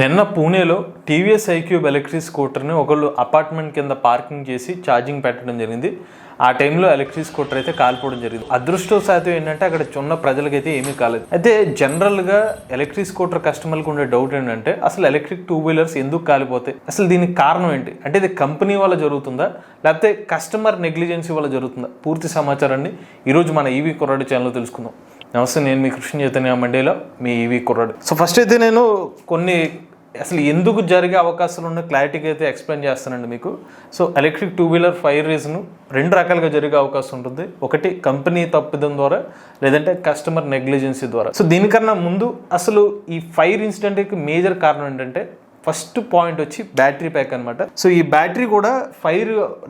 నిన్న పూణేలో TVS iQube electric స్కూటర్ని ఒకళ్ళు అపార్ట్మెంట్ కింద పార్కింగ్ చేసి ఛార్జింగ్ పెట్టడం జరిగింది. ఆ టైంలో ఎలక్ట్రిక్ స్కూటర్ అయితే కాలిపోవడం జరిగింది. అదృష్టవశాత్తు ఏంటంటే అక్కడ ఉన్న ప్రజలకైతే ఏమీ కాలేదు. అయితే జనరల్గా ఎలక్ట్రిక్ స్కూటర్ కస్టమర్లకు ఉండే డౌట్ ఏంటంటే అసలు ఎలక్ట్రిక్ 2 వీలర్స్ ఎందుకు కాలిపోతాయి, అసలు దీనికి కారణం ఏంటి, అంటే ఇది కంపెనీ వల్ల జరుగుతుందా లేకపోతే కస్టమర్ నెగ్లిజెన్సీ వల్ల జరుగుతుందా? పూర్తి సమాచారాన్ని ఈరోజు మన ఈవీ కుర్రాడు ఛానల్లో తెలుసుకుందాం. నమస్తే, నేను మీ కృష్ణ చైతన్య మండేలో మీ ఈవీ కుర్రాడు. సో ఫస్ట్ అయితే నేను కొన్ని అసలు ఎందుకు జరిగే అవకాశాలు ఉన్న క్లారిటీగా అయితే ఎక్స్ప్లెయిన్ చేస్తానండి మీకు. So electric 2 wheeler fire reason 2 రకాలుగా జరిగే అవకాశం ఉంటుంది. ఒకటి కంపెనీ తప్పిదం ద్వారా, లేదంటే కస్టమర్ నెగ్లిజెన్సీ ద్వారా. సో దీనికన్నా ముందు అసలు ఈ ఫైర్ ఇన్సిడెంట్కి మేజర్ కారణం ఏంటంటే ఫస్ట్ పాయింట్ వచ్చి బ్యాటరీ ప్యాక్ అనమాట. సో ఈ బ్యాటరీ కూడా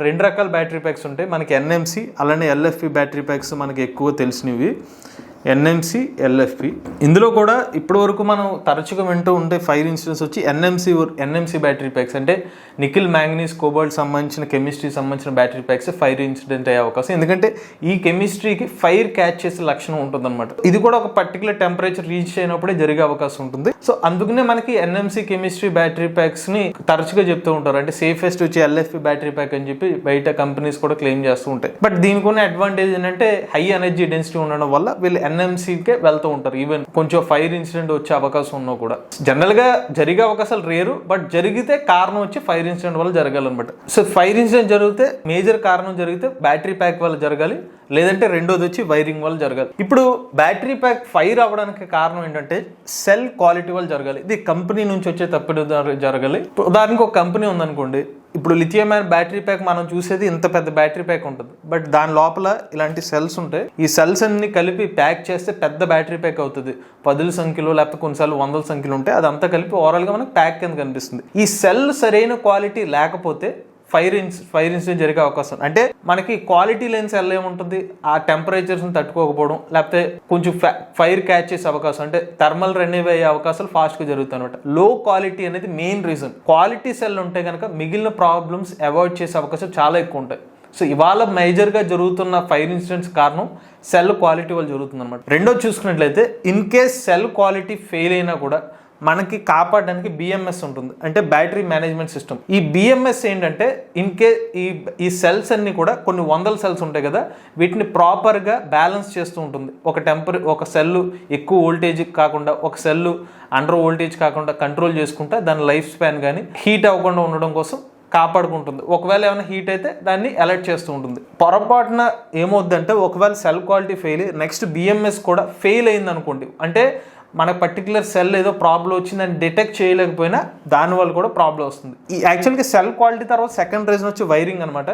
2 రకాల బ్యాటరీ ప్యాక్స్ ఉంటాయి. మనకి ఎన్ఎంసి అలానే ఎల్ఎఫ్పి బ్యాటరీ ప్యాక్స్ మనకి ఎక్కువ తెలిసినవి. NMC, LFP. ఇందులో కూడా ఇప్పటి వరకు మనం తరచుగా వింటూ ఉంటే ఫైర్ ఇన్సిడెంట్స్ వచ్చి ఎన్ఎంసి బ్యాటరీ ప్యాక్స్ అంటే నికిల్, మ్యాంగనీస్, కోబాల్ట్ సంబంధించిన కెమిస్ట్రీ సంబంధించిన బ్యాటరీ ప్యాక్స్ ఫైర్ ఇన్సిడెంట్ అయ్యే అవకాశం. ఎందుకంటే ఈ కెమిస్ట్రీకి ఫైర్ క్యాచ్ చేసే లక్షణం ఉంటుంది అనమాట. ఇది కూడా ఒక పర్టికులర్ టెంపరేచర్ రీచ్ అయినప్పుడే జరిగే అవకాశం ఉంటుంది. సో అందుకనే మనకి ఎన్ఎంసి కెమిస్ట్రీ బ్యాటరీ ప్యాక్స్ ని తరచుగా చెప్తూ ఉంటారు. అంటే సేఫెస్ట్ వచ్చి ఎల్ఎఫ్పి బ్యాటరీ ప్యాక్ అని చెప్పి బయట కంపెనీస్ కూడా క్లెయిమ్ చేస్తూ ఉంటాయి. బట్ దీనికి ఉన్న అడ్వాంటేజ్ ఏంటంటే హై ఎనర్జీ డెన్సిటీ ఉండడం వల్ల వీళ్ళు ఎన్ఎంసీకే వెళ్తూ ఉంటారు. ఈవెన్ కొంచెం ఫైర్ ఇన్సిడెంట్ వచ్చే అవకాశం ఉన్నా కూడా జనరల్ గా జరిగే అవకాశాలు రేరు. బట్ జరిగితే కారణం వచ్చి ఫైర్ ఇన్సిడెంట్ వల్ల జరగాలన్నమాట. సో ఫైర్ ఇన్సిడెంట్ జరిగితే మేజర్ కారణం జరిగితే బ్యాటరీ ప్యాక్ వల్ల జరగాలి, లేదంటే రెండోది వచ్చి వైరింగ్ వల్ల జరగాలి. ఇప్పుడు బ్యాటరీ ప్యాక్ ఫైర్ అవ్వడానికి కారణం ఏంటంటే సెల్ క్వాలిటీ వల్ల జరగాలి. ఇది కంపెనీ నుంచి వచ్చే తప్పిదం జరగాలి. ఉదాహరణకు ఒక కంపెనీ ఉందనుకోండి, ఇప్పుడు లిథియం అయాన్ బ్యాటరీ ప్యాక్ మనం చూసేది ఇంత పెద్ద బ్యాటరీ ప్యాక్ ఉంటుంది. బట్ దాని లోపల ఇలాంటి సెల్స్ ఉంటాయి. ఈ సెల్స్ అన్ని కలిపి ప్యాక్ చేస్తే పెద్ద బ్యాటరీ ప్యాక్ అవుతుంది. 10ల సంఖ్యలో లేకపోతే కొన్నిసార్లు 100ల సంఖ్యలో ఉంటాయి. అదంతా కలిపి ఓవరాల్గా మనకు ప్యాక్ కింద కనిపిస్తుంది. ఈ సెల్ సరైన క్వాలిటీ లేకపోతే ఫైర్ ఇన్సిడెంట్ జరిగే అవకాశం. అంటే మనకి క్వాలిటీ లేని సెల్ ఏముంటుంది, ఆ టెంపరేచర్స్ని తట్టుకోకపోవడం, లేకపోతే కొంచెం ఫైర్ క్యాచ్ చేసే అవకాశం, అంటే థర్మల్ రెన్యూవ్ అయ్యే అవకాశాలు ఫాస్ట్గా జరుగుతాయి అనమాట. లో క్వాలిటీ అనేది మెయిన్ రీజన్. క్వాలిటీ సెల్ ఉంటే కనుక మిగిలిన ప్రాబ్లమ్స్ అవాయిడ్ చేసే అవకాశం చాలా ఎక్కువ ఉంటాయి. సో ఇవాళ మేజర్గా జరుగుతున్న ఫైర్ ఇన్సిడెంట్స్ కారణం సెల్ క్వాలిటీ వల్ల జరుగుతుంది అనమాట. రెండోది చూసుకున్నట్లయితే in case cell quality fail అయినా కూడా మనకి కాపాడడానికి బిఎంఎస్ ఉంటుంది, అంటే బ్యాటరీ మేనేజ్మెంట్ సిస్టమ్. ఈ బిఎంఎస్ ఏంటంటే ఈ సెల్స్ అన్ని కూడా కొన్ని 100 సెల్స్ ఉంటాయి కదా, వీటిని ప్రాపర్గా బ్యాలెన్స్ చేస్తూ ఉంటుంది. ఒక సెల్ ఎక్కువ వోల్టేజ్ కాకుండా, ఒక సెల్ అండర్ వోల్టేజ్ కాకుండా కంట్రోల్ చేసుకుంటా దాని లైఫ్ స్పాన్ కానీ హీట్ అవ్వకుండా ఉండడం కోసం కాపాడుకుంటుంది. ఒకవేళ ఏమైనా హీట్ అయితే దాన్ని అలర్ట్ చేస్తూ ఉంటుంది. పొరపాటున ఏమవుద్దంటే ఒకవేళ cell quality fail, next BMS కూడా ఫెయిల్ అయింది అనుకోండి, అంటే మన పర్టికులర్ సెల్ ఏదో ప్రాబ్లం వచ్చిందని డిటెక్ట్ చేయలేకపోయినా దానివల్ల కూడా ప్రాబ్లం వస్తుంది. ఈ యాక్చువల్గా సెల్ క్వాలిటీ తర్వాత సెకండ్ రీజన్ వచ్చి వైరింగ్ అనమాట.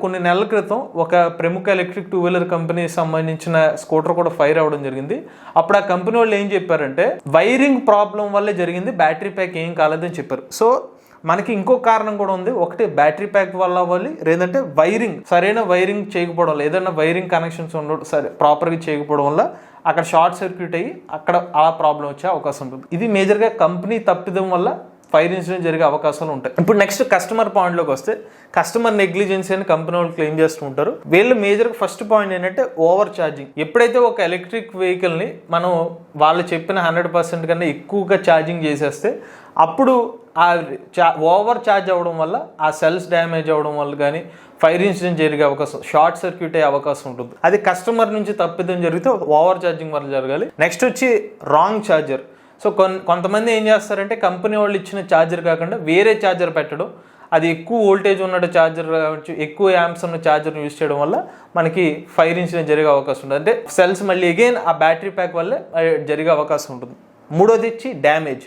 కొన్ని నెలల క్రితం ఒక ప్రముఖ ఎలక్ట్రిక్ 2 వీలర్ కంపెనీ సంబంధించిన స్కూటర్ కూడా ఫైర్ అవ్వడం జరిగింది. అప్పుడు ఆ కంపెనీ వాళ్ళు ఏం చెప్పారంటే వైరింగ్ ప్రాబ్లం వల్లే జరిగింది, బ్యాటరీ ప్యాక్ ఏం కాలేదని చెప్పారు. సో మనకి ఇంకో కారణం కూడా ఉంది. ఒకటి బ్యాటరీ ప్యాక్ వల్ల అవ్వాలి, లేదంటే సరైన వైరింగ్ చేయకపోవడం, ఏదైనా వైరింగ్ కనెక్షన్స్ ఉండడం ప్రాపర్గా చేయకపోవడం వల్ల అక్కడ షార్ట్ సర్క్యూట్ అయ్యి అక్కడ ఆ ప్రాబ్లం వచ్చే అవకాశం ఉంటుంది. ఇది మేజర్గా కంపెనీ తప్పిదం వల్ల ఫైర్ ఇన్సిడెంట్ జరిగే అవకాశాలు ఉంటాయి. ఇప్పుడు నెక్స్ట్ కస్టమర్ పాయింట్లోకి వస్తే కస్టమర్ నెగ్లిజెన్సీ అని కంపెనీ వాళ్ళు క్లెయిమ్ చేస్తూ ఉంటారు. వీళ్ళు మేజర్గా ఫస్ట్ పాయింట్ ఏంటంటే ఓవర్ ఛార్జింగ్. ఎప్పుడైతే ఒక ఎలక్ట్రిక్ వెహికల్ని మనం వాళ్ళు చెప్పిన 100% కన్నా ఎక్కువగా ఛార్జింగ్ చేసేస్తే అప్పుడు ఆ ఓవర్ ఛార్జ్ అవ్వడం వల్ల ఆ సెల్స్ డ్యామేజ్ అవ్వడం వల్ల కానీ ఫైర్ ఇన్సిడెంట్ జరిగే అవకాశం, షార్ట్ సర్క్యూట్ అయ్యే అవకాశం ఉంటుంది. అది కస్టమర్ నుంచి తప్పిదం జరిగితే ఓవర్ ఛార్జింగ్ వల్ల జరగాలి. నెక్స్ట్ వచ్చి రాంగ్ ఛార్జర్. సో కొంతమంది ఏం చేస్తారంటే కంపెనీ వాళ్ళు ఇచ్చిన ఛార్జర్ కాకుండా వేరే ఛార్జర్ పెట్టడం, అది ఎక్కువ వోల్టేజ్ ఉన్న ఛార్జర్ కావచ్చు, ఎక్కువ యాంప్స్ ఉన్న ఛార్జర్ని యూజ్ చేయడం వల్ల మనకి ఫైర్ ఇన్సిడెంట్ జరిగే అవకాశం ఉంటుంది. అంటే సెల్స్ మళ్ళీ అగైన్ ఆ బ్యాటరీ ప్యాక్ వల్లే జరిగే అవకాశం ఉంటుంది. మూడోది వచ్చి డ్యామేజ్.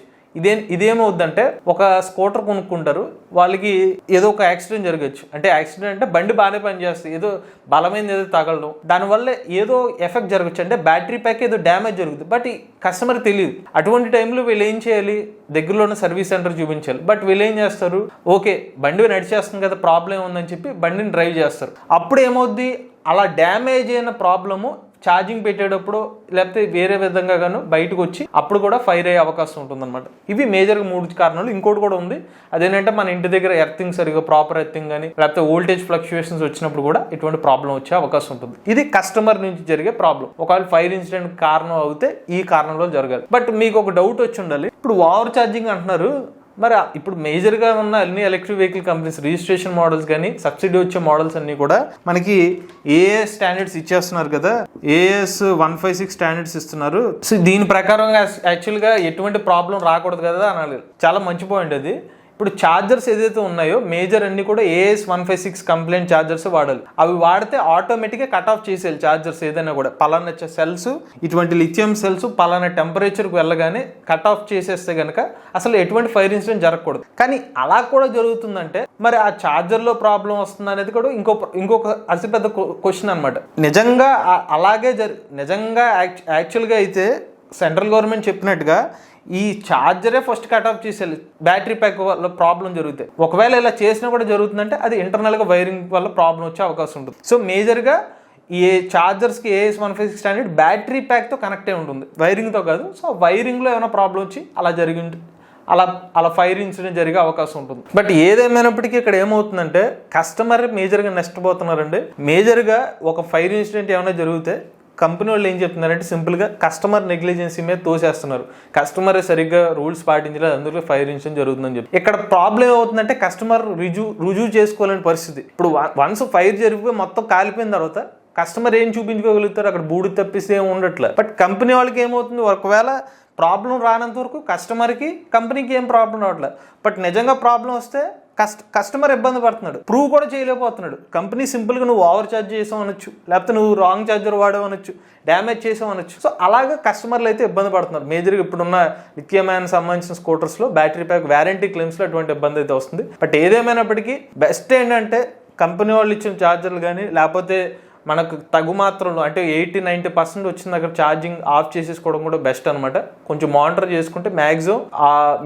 ఇదేమవుద్దంటే ఒక స్కూటర్ కొనుక్కుంటారు, వాళ్ళకి ఏదో ఒక యాక్సిడెంట్ జరగచ్చు. అంటే యాక్సిడెంట్ అంటే బండి బాగానే పనిచేస్తుంది, ఏదో బలమైనది ఏదో తగలడం, దానివల్ల ఏదో ఎఫెక్ట్ జరగచ్చు, అంటే బ్యాటరీ ప్యాక్ ఏదో డ్యామేజ్ జరుగుతుంది. బట్ కస్టమర్ తెలియదు. అటువంటి టైంలో వీళ్ళు ఏం చేయాలి, దగ్గరలో ఉన్న సర్వీస్ సెంటర్ చూపించాలి. బట్ వీళ్ళు ఏం చేస్తారు, ఓకే బండి నడిచేస్తుంది కదా, ప్రాబ్లం ఉందని చెప్పి బండిని డ్రైవ్ చేస్తారు. అప్పుడు ఏమవుద్ది, అలా డ్యామేజ్ అయిన ప్రాబ్లము ఛార్జింగ్ పెట్టేటప్పుడు లేకపోతే వేరే విధంగా గాను బయటకు వచ్చి అప్పుడు కూడా ఫైర్ అయ్యే అవకాశం ఉంటుందన్నమాట. ఇవి మేజర్గా 3 కారణాలు. ఇంకోటి కూడా ఉంది, అదేంటంటే మన ఇంటి దగ్గర ఎర్తింగ్ సరిగా ప్రాపర్ ఎర్తింగ్ కానీ లేకపోతే వోల్టేజ్ ఫ్లక్చుయేషన్స్ వచ్చినప్పుడు కూడా ఇటువంటి ప్రాబ్లం వచ్చే అవకాశం ఉంటుంది. ఇది కస్టమర్ నుంచి జరిగే ప్రాబ్లం. ఒకవేళ ఫైర్ ఇన్సిడెంట్ కారణం అవుతే ఈ కారణంలో జరగాలి. బట్ మీకు ఒక డౌట్ వచ్చి ఉండాలి, ఇప్పుడు ఓవర్ ఛార్జింగ్ అంటున్నారు, మరి ఇప్పుడు మేజర్గా ఉన్న అన్ని electric vehicle companies registration models కానీ సబ్సిడీ వచ్చే మోడల్స్ అన్ని కూడా మనకి ఏఎస్ స్టాండర్డ్స్ ఇచ్చేస్తున్నారు కదా, ఏఎస్ 156 స్టాండర్డ్స్ ఇస్తున్నారు. సో దీని ప్రకారంగా యాక్చువల్గా ఎటువంటి ప్రాబ్లం రాకూడదు కదా అనాలి. చాలా మంచి పాయింట్ అది. ఇప్పుడు ఛార్జర్స్ ఏదైతే ఉన్నాయో మేజర్ అన్ని కూడా ఏఎస్ 156 కంప్లైంట్ ఛార్జర్స్ వాడాలి. అవి వాడితే ఆటోమేటిక్గా కట్ ఆఫ్ చేసేయాలి ఛార్జర్స్ ఏదైనా కూడా. పలానా సెల్స్, ఇటువంటి లిథియం సెల్స్ పలానా టెంపరేచర్కి వెళ్ళగానే కట్ ఆఫ్ చేసేస్తే కనుక అసలు ఎటువంటి ఫైర్ ఇన్సిడెంట్ జరగకూడదు. కానీ అలా కూడా జరుగుతుందంటే మరి ఆ ఛార్జర్లో ప్రాబ్లం వస్తుంది అనేది కూడా ఇంకొక అతిపెద్ద క్వశ్చన్ అనమాట. నిజంగా అలాగే నిజంగా యాక్చువల్గా అయితే సెంట్రల్ గవర్నమెంట్ చెప్పినట్టుగా ఈ ఛార్జరే ఫస్ట్ కట్ ఆఫ్ చేసేయాలి బ్యాటరీ ప్యాక్ వల్ల ప్రాబ్లం జరుగుతాయి. ఒకవేళ ఇలా చేసినా కూడా జరుగుతుందంటే అది ఇంటర్నల్గా వైరింగ్ వల్ల ప్రాబ్లం వచ్చే అవకాశం ఉంటుంది. సో మేజర్గా ఈ ఛార్జర్స్కి ఏఎస్ 156 స్టాండర్డ్ బ్యాటరీ ప్యాక్తో కనెక్ట్ అయి ఉంటుంది, వైరింగ్తో కాదు. సో వైరింగ్లో ఏమైనా ప్రాబ్లం వచ్చి అలా అలా ఫైర్ ఇన్సిడెంట్ జరిగే అవకాశం ఉంటుంది. బట్ ఏదేమైనప్పటికీ ఇక్కడ ఏమవుతుందంటే కస్టమర్ మేజర్గా నష్టపోతున్నారండి. మేజర్గా ఒక ఫైర్ ఇన్సిడెంట్ ఏమైనా జరిగితే కంపెనీ వాళ్ళు ఏం చెప్తున్నారంటే సింపుల్గా కస్టమర్ నెగ్లిజెన్సీ మీద తోసేస్తున్నారు. కస్టమర్ సరిగ్గా రూల్స్ పాటించలేదు, అందులో ఫైర్ ఇన్సిడెంట్ జరుగుతుందని చెప్పి. ఇక్కడ ప్రాబ్లం ఏమవుతుందంటే కస్టమర్ రుజువు చేసుకోలేని పరిస్థితి. ఇప్పుడు వన్స్ ఫైర్ జరిగిపోయి మొత్తం కాలిపోయిన తర్వాత కస్టమర్ ఏం చూపించుకోగలుగుతారు, అక్కడ బూడి తప్పిస్తే ఏమి ఉండట్లేదు. బట్ కంపెనీ వాళ్ళకి ఏమవుతుంది, ఒకవేళ ప్రాబ్లం రానంత వరకు కస్టమర్కి కంపెనీకి ఏం ప్రాబ్లం రావట్లేదు. బట్ నిజంగా ప్రాబ్లం వస్తే కస్టమర్ ఇబ్బంది పడుతున్నాడు, ప్రూవ్ కూడా చేయలేకపోతున్నాడు. కంపెనీ సింపుల్గా నువ్వు ఓవర్ ఛార్జ్ చేసావు అనొచ్చు, లేకపోతే నువ్వు రాంగ్ ఛార్జర్ వాడావు అనొచ్చు, డ్యామేజ్ చేసావు అనొచ్చు. సో అలాగే కస్టమర్లు అయితే ఇబ్బంది పడుతున్నారు. మేజర్గా ఇప్పుడున్న లిథియం సంబంధించిన స్కూటర్స్లో బ్యాటరీ ప్యాక్ వ్యారంటీ క్లెయిమ్స్లో అటువంటి ఇబ్బంది అయితే వస్తుంది. బట్ ఏదేమైనప్పటికీ బెస్ట్ ఏంటంటే కంపెనీ వాళ్ళు ఇచ్చిన ఛార్జర్లు కానీ లేకపోతే మనకు తగు మాత్రంలో అంటే 80-90% వచ్చిన దగ్గర ఛార్జింగ్ ఆఫ్ చేసేసుకోవడం కూడా బెస్ట్ అనమాట. కొంచెం మానిటర్ చేసుకుంటే మ్యాక్సిమం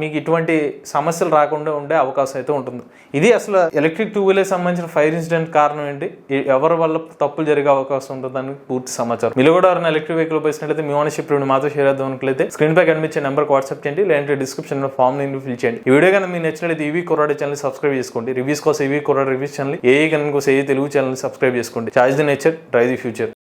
మీకు ఇటువంటి సమస్యలు రాకుండా ఉండే అవకాశం అయితే ఉంటుంది. ఇది అసలు ఎలక్ట్రిక్ 2 వీలర్ సంబంధించిన ఫైర్ ఇన్సిడెంట్ కారణం ఏంటి, ఎవరి వల్ల తప్పులు జరిగే అవకాశం ఉంటుందని పూర్తి సమాచారం. మీరు కూడా ఎవరైనా ఎలక్ట్రిక్ వెహికల్ ఉపయోగించినట్లయితే మీ ఓనర్షిప్ మాతో షేర్ చేద్దాం అనుకుంటే స్క్రీన్ పై కనిపించే నెంబర్కి వాట్సాప్ చేయండి, లేదంటే డిస్క్రిప్షన్ ఫామ్ ఫిల్ చేయండి. ఈ వీడియో కానీ మీకు నచ్చినట్లయితే ఈవీ కుర్రాడి ఛానల్ సబ్స్క్రైబ్ చేసుకోండి. రివ్యూస్ కోసం ఈవీ కుర్రాడి రివ్యూస్ ఛానల్, ఏఐ కనుక కోసం తెలుగు ఛానల్ సబ్స్క్రైబ్ చేసుకోండి. Charge the nature, drive the future.